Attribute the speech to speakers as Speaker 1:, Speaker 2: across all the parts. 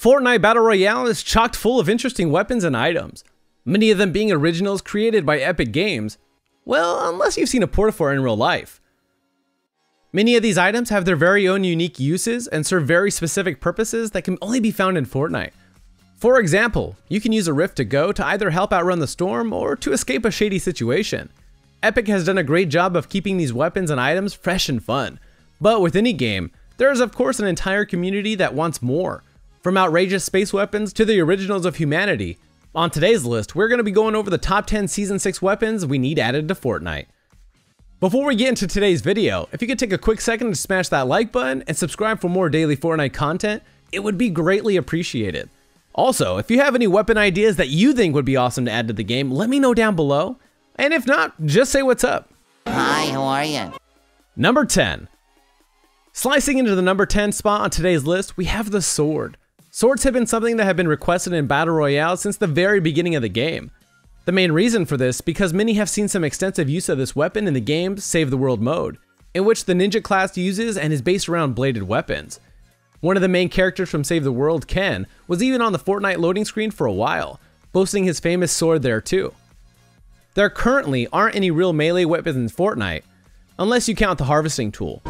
Speaker 1: Fortnite Battle Royale is chock full of interesting weapons and items, many of them being originals created by Epic Games, well, unless you've seen a port for it in real life. Many of these items have their very own unique uses and serve very specific purposes that can only be found in Fortnite. For example, you can use a Rift to Go to either help outrun the storm or to escape a shady situation. Epic has done a great job of keeping these weapons and items fresh and fun, but with any game, there is of course an entire community that wants more. From outrageous space weapons to the originals of humanity. On today's list, we're going to be going over the top 10 Season 6 weapons we need added to Fortnite. Before we get into today's video, if you could take a quick second to smash that like button and subscribe for more daily Fortnite content, it would be greatly appreciated. Also, if you have any weapon ideas that you think would be awesome to add to the game, let me know down below. And if not, just say what's up.
Speaker 2: Hi, how are you?
Speaker 1: Number 10. Slicing into the number 10 spot on today's list, we have the sword. Swords have been something that have been requested in Battle Royale since the very beginning of the game. The main reason for this because many have seen some extensive use of this weapon in the game's Save the World mode, in which the ninja class uses and is based around bladed weapons. One of the main characters from Save the World, Ken, was even on the Fortnite loading screen for a while, boasting his famous sword there too. There currently aren't any real melee weapons in Fortnite, unless you count the harvesting tool.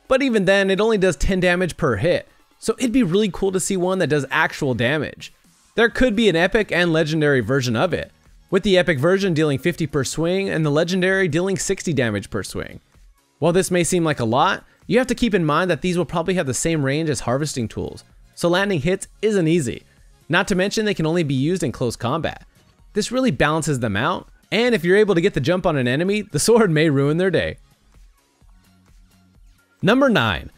Speaker 1: But even then, it only does 10 damage per hit, so it'd be really cool to see one that does actual damage. There could be an epic and legendary version of it, with the epic version dealing 50 per swing and the legendary dealing 60 damage per swing. While this may seem like a lot, you have to keep in mind that these will probably have the same range as harvesting tools, so landing hits isn't easy. Not to mention they can only be used in close combat. This really balances them out, and if you're able to get the jump on an enemy, the sword may ruin their day. Number 9.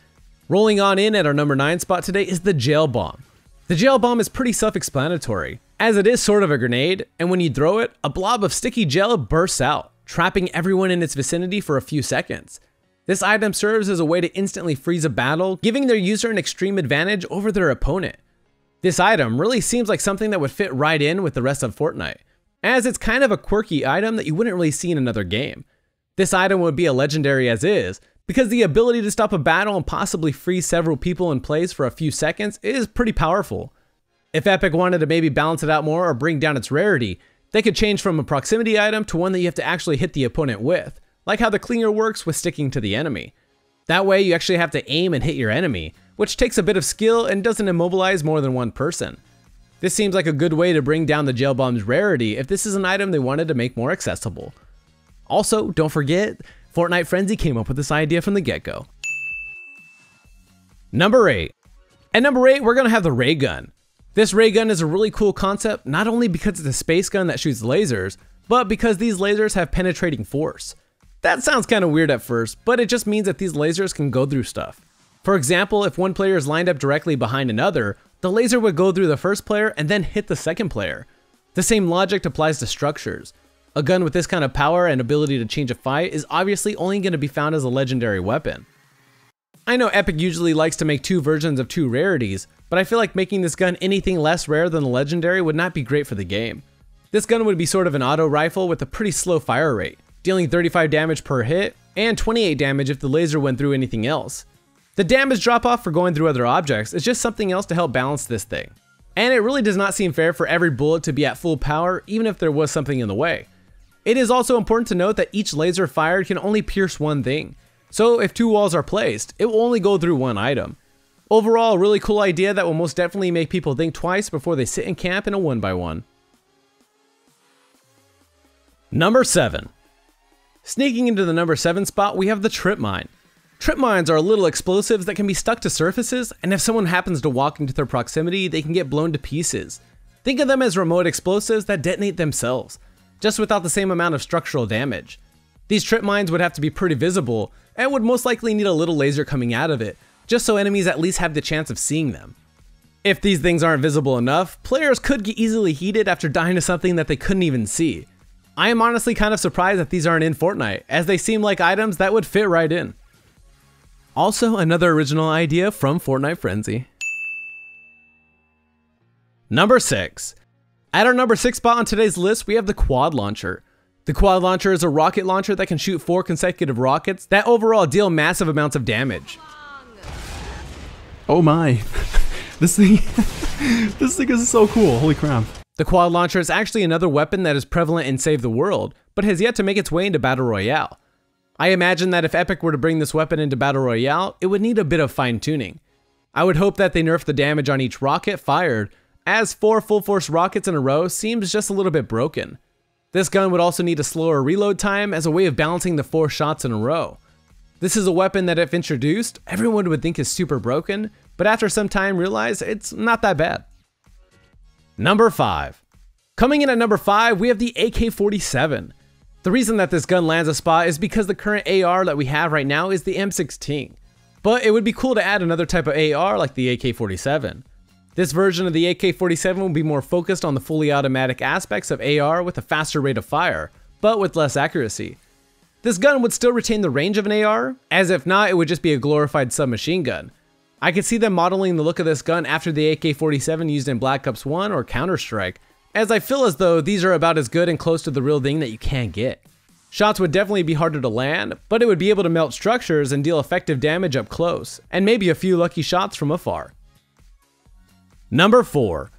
Speaker 1: Rolling on in at our number 9 spot today is the jail bomb. The jail bomb is pretty self-explanatory, as it is sort of a grenade, and when you throw it, a blob of sticky gel bursts out, trapping everyone in its vicinity for a few seconds. This item serves as a way to instantly freeze a battle, giving their user an extreme advantage over their opponent. This item really seems like something that would fit right in with the rest of Fortnite, as it's kind of a quirky item that you wouldn't really see in another game. This item would be a legendary as is, because the ability to stop a battle and possibly freeze several people in place for a few seconds is pretty powerful. If Epic wanted to maybe balance it out more or bring down its rarity, they could change from a proximity item to one that you have to actually hit the opponent with, like how the clinger works with sticking to the enemy. That way you actually have to aim and hit your enemy, which takes a bit of skill and doesn't immobilize more than one person. This seems like a good way to bring down the jail bomb's rarity if this is an item they wanted to make more accessible. Also, don't forget, Fortnite Frenzy came up with this idea from the get-go. Number 8. At number 8, we're going to have the ray gun. This ray gun is a really cool concept, not only because it's a space gun that shoots lasers, but because these lasers have penetrating force. That sounds kind of weird at first, but it just means that these lasers can go through stuff. For example, if one player is lined up directly behind another, the laser would go through the first player and then hit the second player. The same logic applies to structures. A gun with this kind of power and ability to change a fight is obviously only going to be found as a legendary weapon. I know Epic usually likes to make two versions of two rarities, but I feel like making this gun anything less rare than the legendary would not be great for the game. This gun would be sort of an auto rifle with a pretty slow fire rate, dealing 35 damage per hit and 28 damage if the laser went through anything else. The damage drop off for going through other objects is just something else to help balance this thing. And it really does not seem fair for every bullet to be at full power even if there was something in the way. It is also important to note that each laser fired can only pierce one thing, so if two walls are placed, it will only go through one item. Overall, a really cool idea that will most definitely make people think twice before they sit and camp in a 1x1. Number 7. Sneaking into the number 7 spot, we have the trip mine. Trip mines are little explosives that can be stuck to surfaces, and if someone happens to walk into their proximity, they can get blown to pieces. Think of them as remote explosives that detonate themselves, just without the same amount of structural damage. These trip mines would have to be pretty visible and would most likely need a little laser coming out of it, just so enemies at least have the chance of seeing them. If these things aren't visible enough, players could get easily heated after dying to something that they couldn't even see. I am honestly kind of surprised that these aren't in Fortnite, as they seem like items that would fit right in. Also, another original idea from Fortnite Frenzy. Number 6. At our number 6 spot on today's list, we have the quad launcher. The quad launcher is a rocket launcher that can shoot 4 consecutive rockets that overall deal massive amounts of damage.
Speaker 2: Oh my. This thing is so cool, holy crap.
Speaker 1: The quad launcher is actually another weapon that is prevalent in Save the World, but has yet to make its way into Battle Royale. I imagine that if Epic were to bring this weapon into Battle Royale, it would need a bit of fine tuning. I would hope that they nerf the damage on each rocket fired, as 4 full force rockets in a row seems just a little bit broken. This gun would also need a slower reload time as a way of balancing the 4 shots in a row. This is a weapon that if introduced, everyone would think is super broken, but after some time realize it's not that bad. Number 5. Coming in at number 5, we have the AK-47. The reason that this gun lands a spot is because the current AR that we have right now is the M16. But it would be cool to add another type of AR like the AK-47. This version of the AK-47 will be more focused on the fully automatic aspects of AR with a faster rate of fire, but with less accuracy. This gun would still retain the range of an AR, as if not, it would just be a glorified submachine gun. I could see them modeling the look of this gun after the AK-47 used in Black Ops 1 or Counter-Strike, as I feel as though these are about as good and close to the real thing that you can get. Shots would definitely be harder to land, but it would be able to melt structures and deal effective damage up close, and maybe a few lucky shots from afar. Number 4.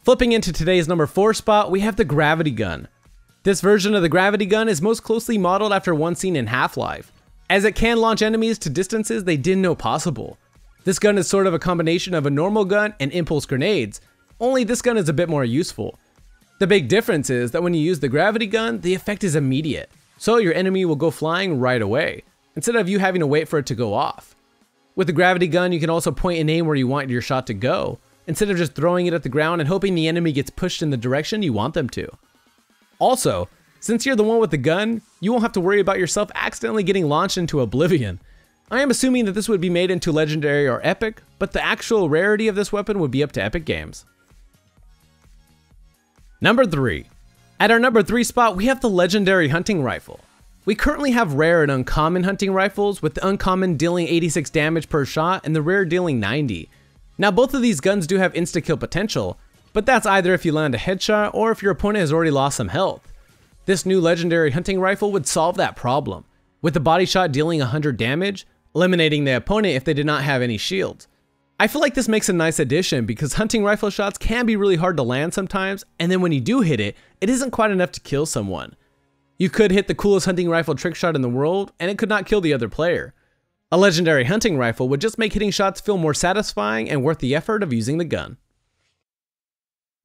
Speaker 1: Flipping into today's number 4 spot, we have the gravity gun. This version of the gravity gun is most closely modeled after one seen in Half-Life, as it can launch enemies to distances they didn't know possible. This gun is sort of a combination of a normal gun and impulse grenades, only this gun is a bit more useful. The big difference is that when you use the gravity gun, the effect is immediate, so your enemy will go flying right away, instead of you having to wait for it to go off. With the gravity gun, you can also point and aim where you want your shot to go, instead of just throwing it at the ground and hoping the enemy gets pushed in the direction you want them to. Also, since you're the one with the gun, you won't have to worry about yourself accidentally getting launched into oblivion. I am assuming that this would be made into Legendary or Epic, but the actual rarity of this weapon would be up to Epic Games. Number 3. At our number 3 spot, we have the Legendary Hunting Rifle. We currently have rare and uncommon hunting rifles, with the uncommon dealing 86 damage per shot and the rare dealing 90. Now both of these guns do have insta-kill potential, but that's either if you land a headshot or if your opponent has already lost some health. This new legendary hunting rifle would solve that problem, with the body shot dealing 100 damage, eliminating the opponent if they did not have any shields. I feel like this makes a nice addition because hunting rifle shots can be really hard to land sometimes, and then when you do hit it, it isn't quite enough to kill someone. You could hit the coolest hunting rifle trick shot in the world, and it could not kill the other player. A legendary hunting rifle would just make hitting shots feel more satisfying and worth the effort of using the gun.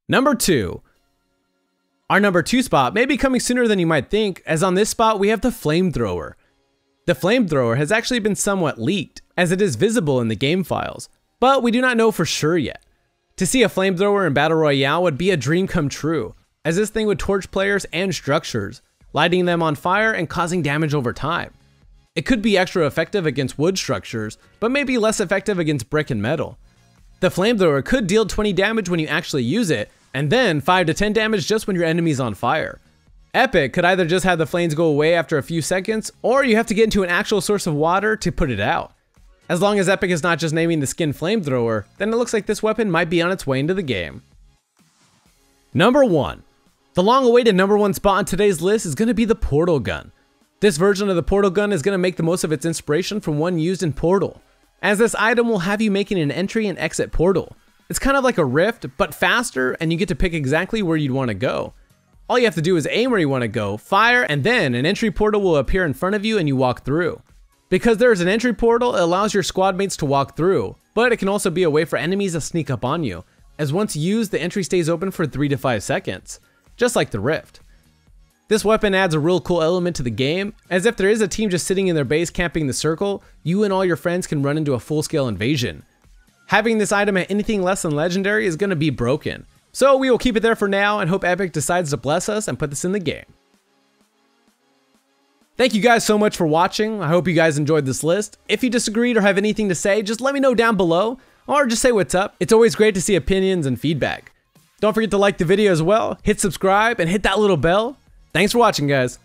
Speaker 1: Number 2. Our number 2 spot may be coming sooner than you might think, as on this spot we have the flamethrower. The flamethrower has actually been somewhat leaked, as it is visible in the game files, but we do not know for sure yet. To see a flamethrower in Battle Royale would be a dream come true, as this thing would torch players and structures, lighting them on fire and causing damage over time. It could be extra effective against wood structures, but maybe less effective against brick and metal. The flamethrower could deal 20 damage when you actually use it, and then 5 to 10 damage just when your enemy's on fire. Epic could either just have the flames go away after a few seconds, or you have to get into an actual source of water to put it out. As long as Epic is not just naming the skin flamethrower, then it looks like this weapon might be on its way into the game. Number 1. The long-awaited number 1 spot on today's list is going to be the portal gun. This version of the portal gun is going to make the most of its inspiration from one used in Portal, as this item will have you making an entry and exit portal. It's kind of like a rift, but faster, and you get to pick exactly where you'd want to go. All you have to do is aim where you want to go, fire, and then an entry portal will appear in front of you and you walk through. Because there is an entry portal, it allows your squad mates to walk through, but it can also be a way for enemies to sneak up on you, as once used, the entry stays open for 3 to 5 seconds, just like the rift. This weapon adds a real cool element to the game, as if there is a team just sitting in their base camping the circle, you and all your friends can run into a full-scale invasion. Having this item at anything less than legendary is going to be broken, so we will keep it there for now and hope Epic decides to bless us and put this in the game. Thank you guys so much for watching. I hope you guys enjoyed this list. If you disagreed or have anything to say, just let me know down below, or just say what's up. It's always great to see opinions and feedback. Don't forget to like the video as well, hit subscribe, and hit that little bell. Thanks for watching, guys.